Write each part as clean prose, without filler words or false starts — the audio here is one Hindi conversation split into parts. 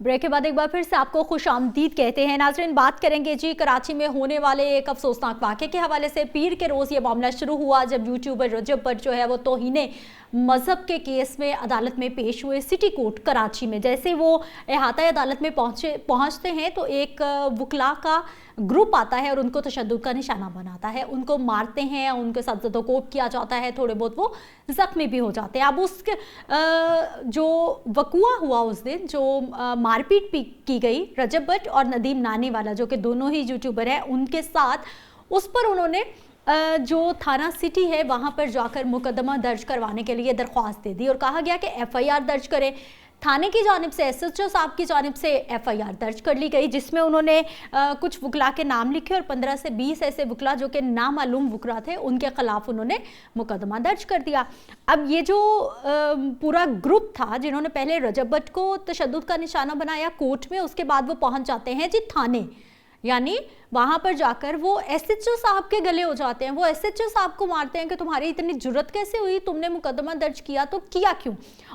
ब्रेक के बाद एक बार फिर से आपको खुशामदीद कहते हैं। नाज़रीन, बात करेंगे जी कराची में होने वाले एक अफसोसनाक वाक़े के हवाले से। पीर के रोज़ ये मामला शुरू हुआ जब यूट्यूबर रजब भट्ट जो है वो तौहीने मज़हब के केस में अदालत में पेश हुए सिटी कोर्ट कराची में। जैसे वो अहाता अदालत में पहुँचते हैं तो एक वकला का ग्रुप आता है और उनको तशद्दुद का निशाना बनाता है, उनको मारते हैं, उनके साथ ज़दोकोब किया जाता है, थोड़े बहुत वो ज़ख्मी भी हो जाते हैं। अब उसके जो वक़ुआ हुआ उस दिन, जो मारपीट की गई रजब भट्ट और नदीम नानीवाला जो कि दोनों ही यूट्यूबर हैं उनके साथ, उस पर उन्होंने जो थाना सिटी है वहाँ पर जाकर मुकदमा दर्ज करवाने के लिए दरख्वास्त दे दी और कहा गया कि FIR दर्ज करें। थाने की जानिब से SHO साहब की जानिब से FIR दर्ज कर ली गई जिसमें उन्होंने कुछ वकला के नाम लिखे और 15 से 20 ऐसे वकला जो कि नामालूम वकला थे उनके खिलाफ उन्होंने मुकदमा दर्ज कर दिया। अब ये जो पूरा ग्रुप था जिन्होंने पहले रजब भट्ट को तशद्दुद का निशाना बनाया कोर्ट में, उसके बाद वो पहुंच जाते हैं जी थाने, यानी वहां पर जाकर वो SHO साहब के गले हो जाते हैं। वो SHO साहब को मारते हैं कि तुम्हारी इतनी जुर्रत कैसे हुई, तुमने मुकदमा दर्ज किया तो किया क्यों।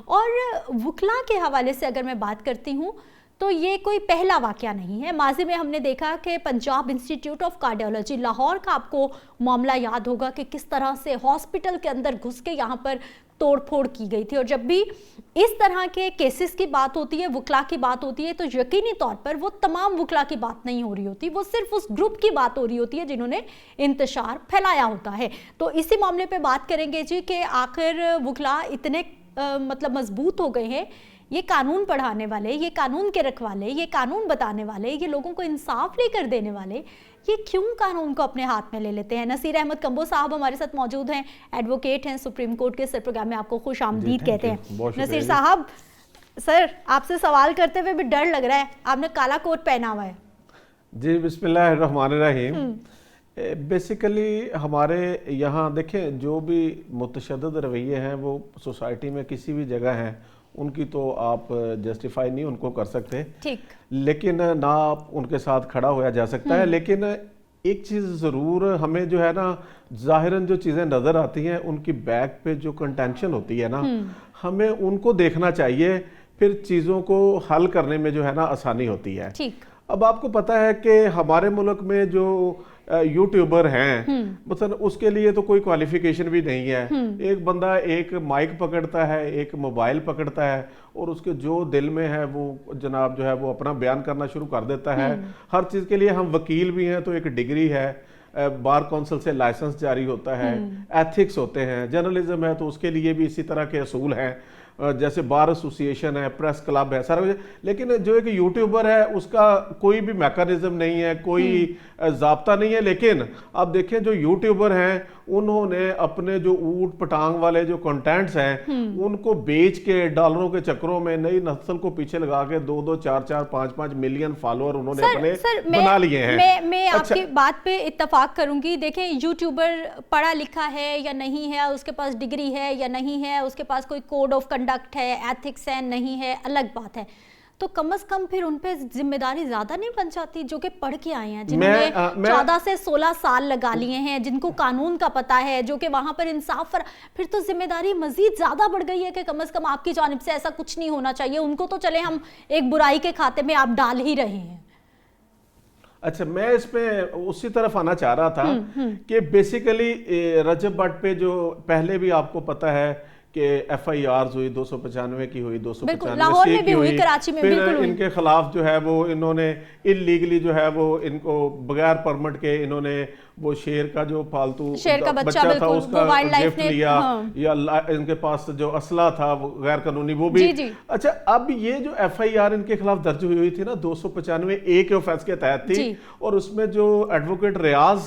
और वकला के हवाले से अगर मैं बात करती हूँ तो ये कोई पहला वाक़या नहीं है। माजी में हमने देखा कि Punjab institute of cardiology Lahore का आपको मामला याद होगा कि किस तरह से हॉस्पिटल के अंदर घुस के यहाँ पर तोड़फोड़ की गई थी। और जब भी इस तरह के केसेस की बात होती है, वकला की बात होती है, तो यकीनी तौर पर वो तमाम वकला की बात नहीं हो रही होती, वो सिर्फ उस ग्रुप की बात हो रही होती है जिन्होंने इंतशार फैलाया होता है। तो इसी मामले पे बात करेंगे जी कि आखिर वकला इतने मतलब मजबूत हो गए हैं, ये कानून पढ़ाने वाले, ये कानून के रखवाले, ये कानून बताने वाले, ये लोगों को इंसाफ लेकर देने वाले, ये क्यों कानून को अपने हाथ में ले लेते हैं। नसीर अहमद कंबो साहब हमारे साथ मौजूद हैं, एडवोकेट हैं, सुप्रीम कोर्ट के सर प्रोग्राम में आपको खुश आमदीद कहते हैं। नसीर साहब, सर आपसे सवाल करते हुए भी डर लग रहा है, आपने काला कोट पहना हुआ है। जी बिस्मिल्लाहिर्रहमानिर्रहीम। बेसिकली हमारे यहाँ देखें जो भी मुतशद्दिद रवैये हैं वो सोसाइटी में किसी भी जगह हैं, उनकी तो आप जस्टिफाई नहीं उनको कर सकते, ठीक, लेकिन ना आप उनके साथ खड़ा होया जा सकता है। लेकिन एक चीज़ ज़रूर हमें जो है ना, ज़ाहिरन जो चीज़ें नज़र आती हैं उनकी बैक पे जो कंटेंशन होती है ना, हमें उनको देखना चाहिए, फिर चीज़ों को हल करने में जो है ना आसानी होती है। ठीक। अब आपको पता है कि हमारे मुल्क में जो यूट्यूबर हैं, मतलब उसके लिए तो कोई क्वालिफिकेशन भी नहीं है। एक बंदा एक माइक पकड़ता है, एक मोबाइल पकड़ता है और उसके जो दिल में है वो जनाब जो है वो अपना बयान करना शुरू कर देता है। हर चीज़ के लिए हम वकील भी हैं तो एक डिग्री है, बार काउंसिल से लाइसेंस जारी होता है, एथिक्स होते हैं, जर्नलिज्म है तो उसके लिए भी इसी तरह के असूल हैं, जैसे बार एसोसिएशन है, प्रेस क्लब है, सारा कुछ। लेकिन जो एक यूट्यूबर है उसका कोई भी मैकेनिज्म नहीं है, कोई ज़ाब्ता नहीं है। लेकिन आप देखें जो यूट्यूबर हैं उन्होंने अपने जो ऊट पटांग वाले जो कंटेंट्स हैं उनको बेच के डॉलरों के चक्करों में नई नस्ल को पीछे लगा के 2-2, 4-4, 5-5 मिलियन फॉलोअर उन्होंने अपने बना लिए हैं। मैं आपकी बात पे इत्तफाक करूंगी। देखें, यूट्यूबर पढ़ा लिखा है या नहीं है, उसके पास डिग्री है या नहीं है, उसके पास कोई कोड ऑफ कंडक्ट है, एथिक्स है नहीं है, अलग बात है, तो कम से कम फिर उन पे जिम्मेदारी ज्यादा नहीं बन जाती जो कि पढ़ के आए हैं, जिन्होंने 14 से 16 साल लगा लिए हैं, जिनको कानून का पता है, जो कि वहां पर इंसाफ फिर तो जिम्मेदारी मजीद ज्यादा बढ़ गई है कि कम से कम आपकी जानिब से ऐसा कुछ नहीं होना चाहिए। उनको तो चले हम एक बुराई के खाते में आप डाल ही रहे हैं। अच्छा, मैं इस पे उसी तरफ आना चाह रहा था कि बेसिकली रजब भट्ट पे जो पहले भी आपको पता है कि FIR हुई, 295 की हुई, 295 की हुई, कराची में फिर इनके खिलाफ जो है वो इन्होंने इलीगली जो है वो इनको बगैर परमिट के इन्होंने वो शेर का जो पालतू शेर का बच्चा था उसका गिफ्ट लिया, या इनके पास जो असला था वो गैर कानूनी वो भी। अच्छा, अब ये जो FIR इनके खिलाफ दर्ज हुई थी ना 295A के ऑफेंस के तहत थी, और उसमें जो एडवोकेट रियाज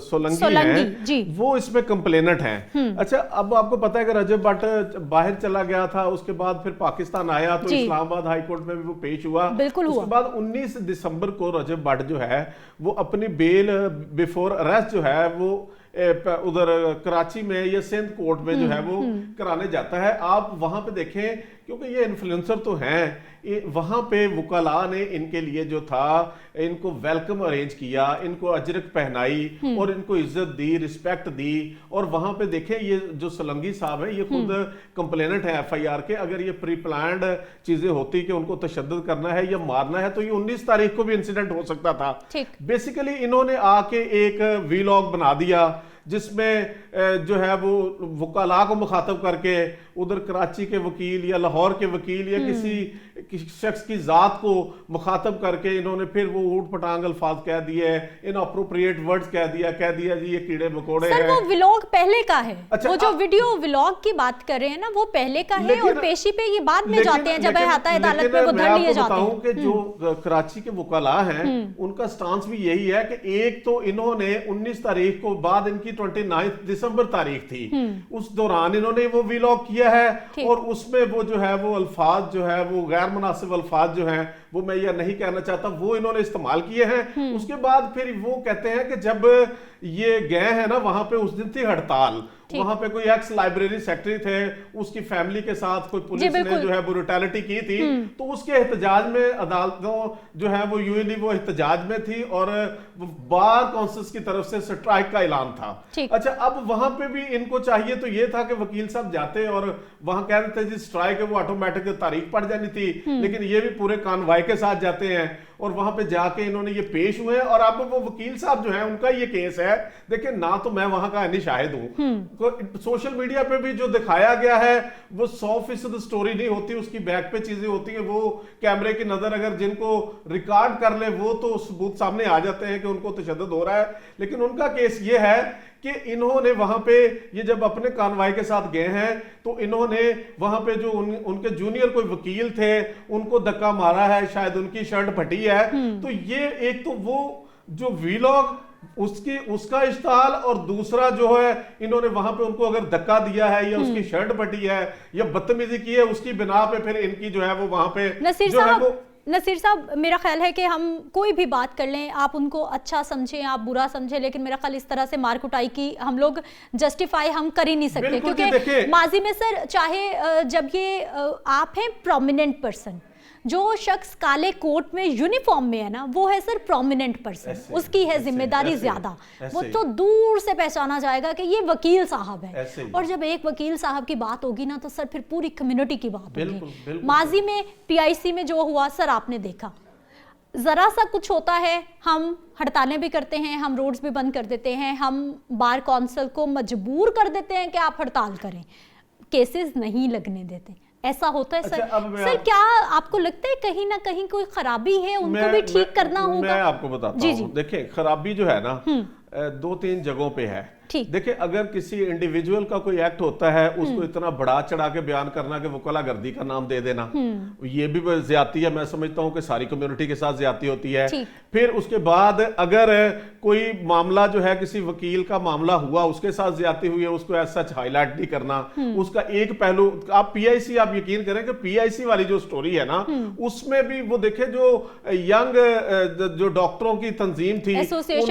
सोलंकी हैं वो इसमें कंप्लेनेंट हैं। अच्छा, अब आपको पता है कि रजब भट्ट बाहर चला गया था, उसके बाद फिर पाकिस्तान आया तो इस्लामाबाद हाई कोर्ट में भी वो पेश हुआ। उसके बाद 19 दिसंबर को रजब भट्ट जो है वो अपनी बेल बिफोर अरेस्ट जो है वो उधर कराची में या सिंध कोर्ट में जो है वो कराने जाता है। आप वहां पे देखें क्योंकि ये इन्फ्लुएंसर तो हैं, वहां पे वकला ने इनके लिए जो था, इनको वेलकम अरेंज किया, इनको अजरक पहनाई और इनको इज्जत दी, रिस्पेक्ट दी। और वहां पे देखें, ये जो सोलंकी साहब है, ये खुद कंप्लेनेंट है FIR के। अगर ये प्री प्लान्ड चीजें होती कि उनको तशद्दुद करना है या मारना है, तो ये 19 तारीख को भी इंसिडेंट हो सकता था। बेसिकली इन्होंने आके एक वीलॉग बना दिया जिसमें जो है वो वकला को मुखातब करके उधर कराची के वकील या लाहौर के वकील या किसी शख्स की जात को मुखातब करके इन्होंने फिर वो ऊट पटांग अल्फाज कह दिए, इनअप्रोप्रिएट वर्ड्स कह दिया जी ये कीड़े मकोड़े हैं। वो व्लॉग पहले का है। अच्छा, वो जो वीडियो व्लॉग की बात कर रहे हैं ना, वो पहले का है और पेशी पे ये बाद में जाते हैं जब आता है अदालत में, वो धर लिए जाते हैं। कि जो कराची के वकला हैं उनका स्टांस भी यही है कि एक तो इन्होंने 19 तारीख को बाद इनकी 29 दिसंबर तारीख थी, उस दौरान इन्होंने वो व्लॉग किया है और उसमें वो जो है वो अल्फाज जो है वो गैर मुनासिब अल्फाज जो हैं वो मैं यह नहीं कहना चाहता, वो इन्होंने इस्तेमाल किए हैं। उसके बाद फिर वो कहते हैं कि जब ये गए हैं ना वहां पे, उस दिन थी हड़ताल, वहां पे कोई एक्स लाइब्रेरी सेक्रेटरी थे, उसकी फैमिली के साथ कोई पुलिस ने जो है ब्रूटैलिटी की थी, तो उसके एहतजाज में अदालतों जो है वो यूएनई वो एहतजाज में थी और बार काउंसिल की तरफ से स्ट्राइक का ऐलान था। अच्छा, अब वहां पे भी इनको चाहिए तो ये था कि वकील साहब जाते और वहां कह रहे थे जी स्ट्राइक है वो ऑटोमेटिक तारीख पड़ जानी थी, लेकिन ये भी पूरे कानवाई के साथ जाते हैं और वहां पे जाके इन्होंने ये पेश हुए। और अब वो वकील साहब जो है उनका ये केस है, देखिए ना तो मैं वहां का अन्य शाहिद हूं, सोशल मीडिया पे भी जो दिखाया गया है वो 100% स्टोरी नहीं होती, उसकी बैक पे चीजें होती है। वो कैमरे की नजर अगर जिनको रिकॉर्ड कर ले वो तो सबूत सामने आ जाते हैं कि उनको तशद्दुद हो रहा है, लेकिन उनका केस ये है कि इन्होंने वहां पे ये जब अपने कानवाई के साथ गए हैं तो इन्होंने वहां पे जो उनके जूनियर कोई वकील थे उनको धक्का मारा है, शायद उनकी शर्ट फटी है। तो ये एक तो वो जो वीलॉग उसका इश्तहाल और दूसरा जो है इन्होंने वहां पे उनको अगर धक्का दिया है या उसकी शर्ट फटी है या बदतमीजी की है, उसकी बिना पे फिर इनकी जो है वो वहां पे जो है वो नसीर साहब, मेरा ख्याल है कि हम कोई भी बात कर लें, आप उनको अच्छा समझें, आप बुरा समझें, लेकिन मेरा ख्याल इस तरह से मार कुटाई की हम लोग जस्टिफाई हम कर ही नहीं सकते, क्योंकि माजी में सर चाहे जब ये आप हैं प्रोमिनेंट पर्सन, जो शख्स काले कोट में यूनिफॉर्म में है ना, वो है सर प्रोमिनेंट पर्सन, उसकी है जिम्मेदारी ज्यादा, वो तो दूर से पहचाना जाएगा कि ये वकील साहब है। और जब एक वकील साहब की बात होगी ना तो सर फिर पूरी कम्युनिटी की बात होगी। माजी में PIC में जो हुआ सर आपने देखा, जरा सा कुछ होता है हम हड़तालें भी करते हैं, हम रोड्स भी बंद कर देते हैं, हम बार काउंसिल को मजबूर कर देते हैं कि आप हड़ताल करें, केसेस नहीं लगने देते, ऐसा होता है सर। सर क्या आपको लगता है कहीं ना कहीं कोई खराबी है, उनको भी ठीक करना होगा? मैं आपको बताता हूं, देखिए खराबी जो है ना 2-3 जगहों पे है। देखिए अगर किसी इंडिविजुअल का कोई एक्ट होता है उसको इतना बढ़ा चढ़ा के बयान करना कि वकला गर्दी का नाम दे देना, ये भी ज्यादती है। मैं समझता हूं कि सारी कम्युनिटी के साथ ज्यादती होती है। फिर उसके बाद अगर कोई मामला जो है किसी वकील का मामला हुआ उसके साथ ज्यादती हुई है, उसको ऐसा सच हाईलाइट नहीं करना, उसका एक पहलू। आप PIC आप यकीन करें कि PIC वाली जो स्टोरी है ना उसमें भी वो देखे जो यंग जो डॉक्टरों की तंजीम थी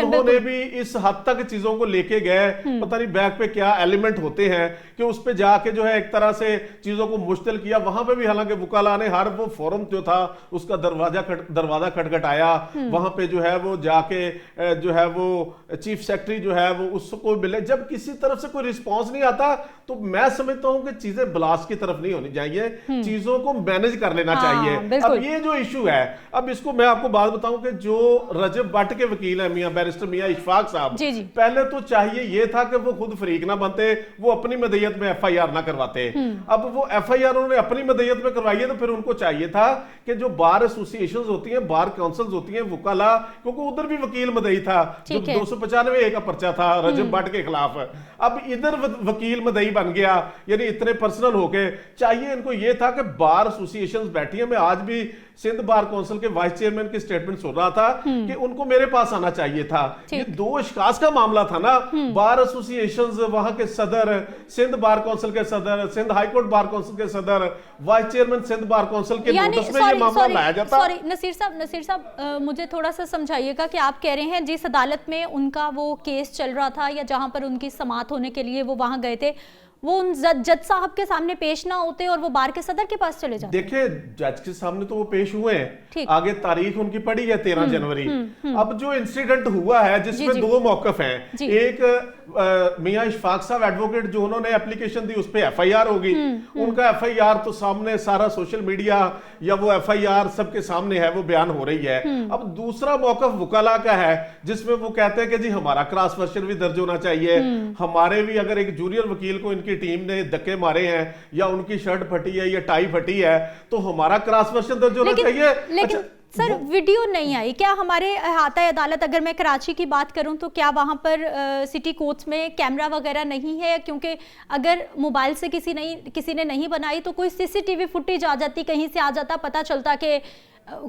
उन्होंने भी इस हद तक चीजों को लेके गए, पता नहीं बैक पे क्या एलिमेंट होते हैं कि उस पे जाके जो है एक तरह से चीजों को मुश्तिल किया। वहां पे भी हालांकि वकाला ने हर वो फोरम जो था उसका दरवाजा खटखटाया, वहां पे जो है वो जाके जो है वो चीफ सेक्रेटरी जो है वो उसको मिले। जब किसी तरफ से कोई रिस्पांस नहीं आता तो मैं समझता हूं कि चीजें ब्लास्ट की तरफ नहीं होनी चाहिए, चीजों को मैनेज कर लेना चाहिए। अब ये जो इशू है, अब इसको मैं आपको बात बताऊं कि जो रजब भट्ट के वकील है मियां बैरिस्टर मियां इशफाक साहब, पहले तो चाहिए ये था कि वो खुद फरीक ना बनते, वो अपनी मदयत में FIR ना करवाते। अब वो FIR उन्होंने अपनी मदयत में करवाई है तो फिर उनको चाहिए था कि जो बार एसोसिएशन होती हैं, बार काउंसिल्स होती हैं, वकाला, क्योंकि उधर भी वकील मदई था, जो 295 का पर्चा था रजब भट्ट के खिलाफ, अब इधर वकील मदई बन गया, यानी इतने पर्सनल होके। चाहिए इनको ये था कि बार एसोसिएशन बैठी है। मैं आज भी सिंध बार काउंसिल के वाइस चेयरमैन की स्टेटमेंट सुन रहा था कि उनको मेरे पास आना चाहिए था। ये 2 अशखास का मामला था ना, बार एसोसिएशंस, वहां के सदर, सिंध बार काउंसिल के सदर, सिंध हाईकोर्ट बार काउंसिल के सदर, vice chairman Sindh bar council के नोटिस में ये मामला लाया जाता। सॉरी नसीर साहब मुझे थोड़ा सा समझाइएगा कि आप कह रहे हैं जिस अदालत में उनका वो केस चल रहा था या जहां पर उनकी समाअत होने के लिए वो वहां गए थे, वो उन जज साहब के सामने पेश ना होते और वो बार के सदर के पास चले जाते? देखिए जज के सामने तो वो पेश हुए हैं, आगे तारीख उनकी पड़ी है 13 जनवरी। अब जो इंसिडेंट हुआ है जिसमें दो मौकफ हैं, एक मियां इशफाक साहब एडवोकेट जो उन्होंने एप्लीकेशन दी उस पे एफआईआर होगी, उनका एफआईआर तो सामने सारा सोशल मीडिया या वो एफआईआर सबके सामने है, वो बयान हो रही है। अब दूसरा मौकफ वकाला का है जिसमें वो कहते हैं कि जी हमारा क्रॉस वर्जन भी दर्ज होना चाहिए, हमारे भी अगर एक जूनियर वकील को इनकी टीम ने धक्के मारे हैं या उनकी शर्ट फटी है या टाई फटी है तो हमारा क्रॉस वर्जन दर्ज होना चाहिए। लेकिन सर वीडियो नहीं आई क्या? हमारे अहाता अदालत, अगर मैं कराची की बात करूं तो क्या वहां पर सिटी कोर्ट्स में कैमरा वगैरह नहीं है? क्योंकि अगर मोबाइल से किसी ने नहीं बनाई तो कोई सीसीटीवी फुटेज आ जाती, कहीं से आ जाता, पता चलता कि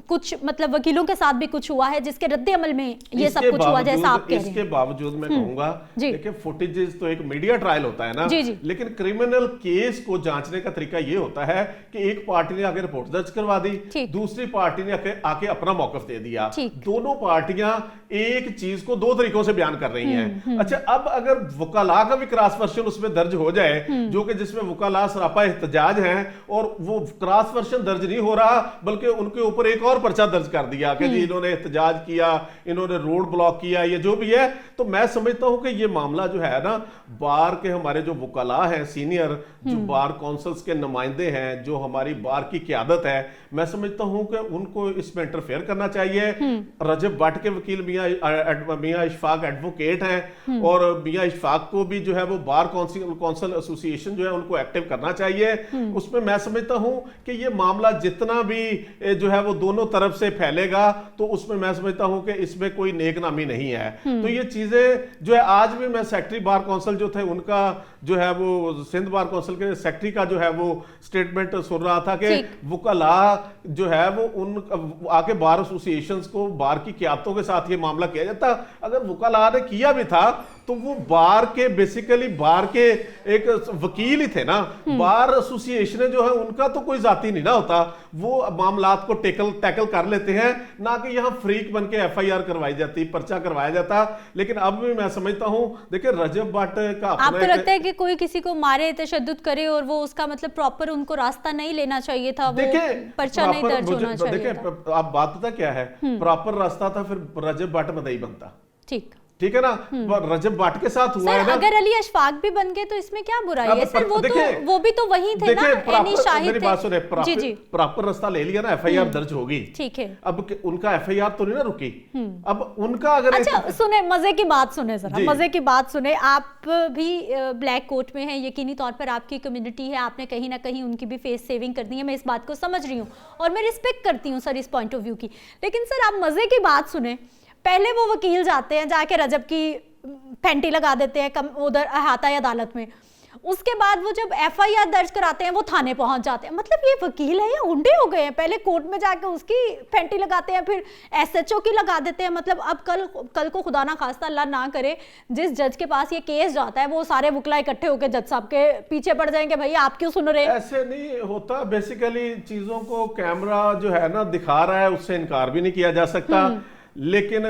कुछ मतलब वकीलों के साथ भी कुछ हुआ है जिसके रद्द अमल में ये सब कुछ हुआ जैसा आप कह रहे हैं। इसके बावजूद मैं कहूंगा देखिए फुटेजेस तो एक मीडिया ट्रायल होता है ना, लेकिन क्रिमिनल केस को जांचने का तरीका ये होता है कि एक पार्टी ने आगे रिपोर्ट दर्ज करवा दी, दूसरी पार्टी ने आके अपना मौकफ दे दिया, दोनों पार्टियां एक चीज को दो तरीकों से बयान कर रही हैं। अच्छा अब अगर वकाला का भी क्रॉस वर्जन उसमें दर्ज हो जाए जो कि जिसमें वकाला सरापा एहतजाज हैं और वो क्रॉस वर्जन दर्ज नहीं हो रहा बल्कि उनके ऊपर एक और पर्चा दर्ज कर दिया कि जी इन्होंने एहतजाज किया, इन्होंने रोड ब्लॉक किया, ये जो भी है, तो मैं समझता हूं कि ये मामला जो है ना बार के हमारे जो वकाला हैं सीनियर, जो बार काउंसिल्स के नुमाइंदे हैं, जो हमारी बार की क़यादत है, मैं समझता हूं कि उनको इसमें इंटरफेयर करना चाहिए। रजब भट्ट के वकील मियां इशफाक एडवोकेट हैं और मियां इशफाक को भी जो है वो बार काउंसिल एसोसिएशन जो है उनको एक्टिव करना चाहिए। उसमें मैं समझता हूं कि ये मामला जितना भी जो है वो दोनों तरफ से फैलेगा तो उसमें मैं समझता हूं कि इसमें कोई नेकनामी नहीं है। तो ये चीजें जो है आज भी मैं सेक्रेटरी बार काउंसिल जो थे उनका जो है वो सिंध बार काउंसिल के सेक्रेटरी का जो है वो स्टेटमेंट सुन रहा था कि वकाला जो है वो उन आके बार एसोसिएशंस को बार की क़यादतों के साथ ये मामला किया जाता। अगर वकाला ने किया भी था तो वो बार के बेसिकली बार के एक वकील ही थे ना, बार एसोसिएशन जो है उनका तो कोई जाती नहीं ना होता, वो मामलात को टैकल कर लेते हैं, ना कि यहाँ फ्रीक बन के एफआईआर करवाई जाती, पर्चा करवाया जाता। लेकिन अब भी मैं समझता हूँ देखिए रजब भट्ट का आपको लगता है कि कोई किसी को मारे, तशद्दुद करे और वो उसका मतलब प्रॉपर उनको रास्ता नहीं लेना चाहिए था, वो पर्चा नहीं दर्ज होना चाहिए था? आप बात पता क्या है, प्रॉपर रास्ता था फिर रजब भट्ट मदई बनता। ठीक है ना, रजब भट्ट के साथ हुआ है ना। अगर अली अशफाक भी बन गए तो इसमें क्या बुराई है सर? वो भी तो वही थे ना, एनी शाहिद थे। मेरी बात सुने, प्रॉपर रास्ता ले लिया ना, एफआईआर दर्ज होगी, ठीक है। अब उनका एफआईआर तो नहीं ना रुकी, अब उनका अगर अच्छा सुने, मजे की बात सुने जरा, मजे की बात सुने। आप भी ब्लैक कोट में हैं, यकीनी तौर पर आपकी कम्युनिटी है, आपने कहीं ना कहीं उनकी भी फेस सेविंग करनी है, मैं इस बात को समझ रही हूँ और मैं रिस्पेक्ट करती हूँ सर इस पॉइंट ऑफ व्यू की। लेकिन सर आप मजे की बात सुने, पहले वो वकील जाते हैं, जाके रजब की फैंटी लगा देते हैं उधर अहाता अदालत में, उसके बाद वो जब एफआईआर दर्ज कराते हैं वो थाने पहुंच जाते हैं। मतलब ये वकील है या उंडे हो गए हैं? पहले कोर्ट में जाके उसकी फैंटी लगाते हैं, फिर एसएचओ की लगा देते हैं। मतलब अब कल को खुदा ना खास्ता अल्लाह ना करे जिस जज के पास ये केस जाता है वो सारे वकला इकट्ठे होकर जज साहब के पीछे पड़ जाएंगे, भाई आप क्यों सुन रहे हैं? ऐसे नहीं होता। बेसिकली चीजों को कैमरा जो है ना दिखा रहा है, उससे इनकार भी नहीं किया जा सकता, लेकिन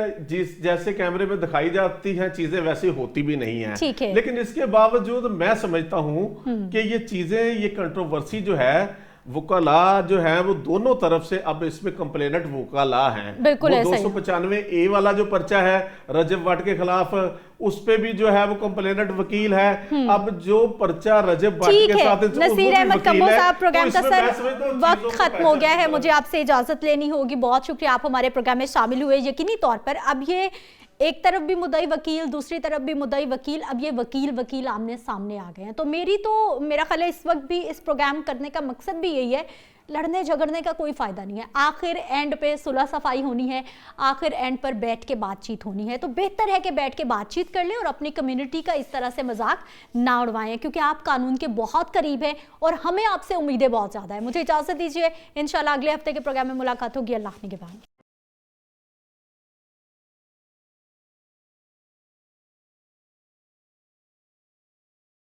जैसे कैमरे में दिखाई जाती हैं चीजें वैसी होती भी नहीं है। लेकिन इसके बावजूद मैं समझता हूं कि ये चीजें, ये कंट्रोवर्सी जो है वकाला जो है वो दोनों तरफ से, अब इसमें कंप्लेनेंट वकाला हैं, बिल्कुल 295A वाला जो पर्चा है रजब भट्ट के खिलाफ, उस पे भी जो है वो कंप्लेनेंट वकील है। अब जो पर्चा रजब भट्ट के साथ, नसीर अहमद कम्बो साहब, प्रोग्राम का सर वक्त खत्म हो गया है, मुझे आपसे इजाजत लेनी होगी। बहुत शुक्रिया आप हमारे प्रोग्राम में शामिल हुए। यकीनी तौर पर अब ये एक तरफ भी मुद्दई वकील, दूसरी तरफ भी मुद्दई वकील, अब ये वकील आमने सामने आ गए हैं। तो मेरा ख्याल है इस वक्त भी इस प्रोग्राम करने का मकसद भी यही है, लड़ने झगड़ने का कोई फायदा नहीं है। आखिर एंड पे सुलह सफाई होनी है, आखिर एंड पर बैठ के बातचीत होनी है। तो बेहतर है कि बैठ के बातचीत कर लें और अपनी कम्युनिटी का इस तरह से मजाक ना उड़वाएं, क्योंकि आप कानून के बहुत करीब हैं और हमें आपसे उम्मीदें बहुत ज़्यादा है। मुझे इजाज़त दीजिए, इंशाल्लाह अगले हफ्ते के प्रोग्राम में मुलाकात होगी। अल्लाह निगहबान।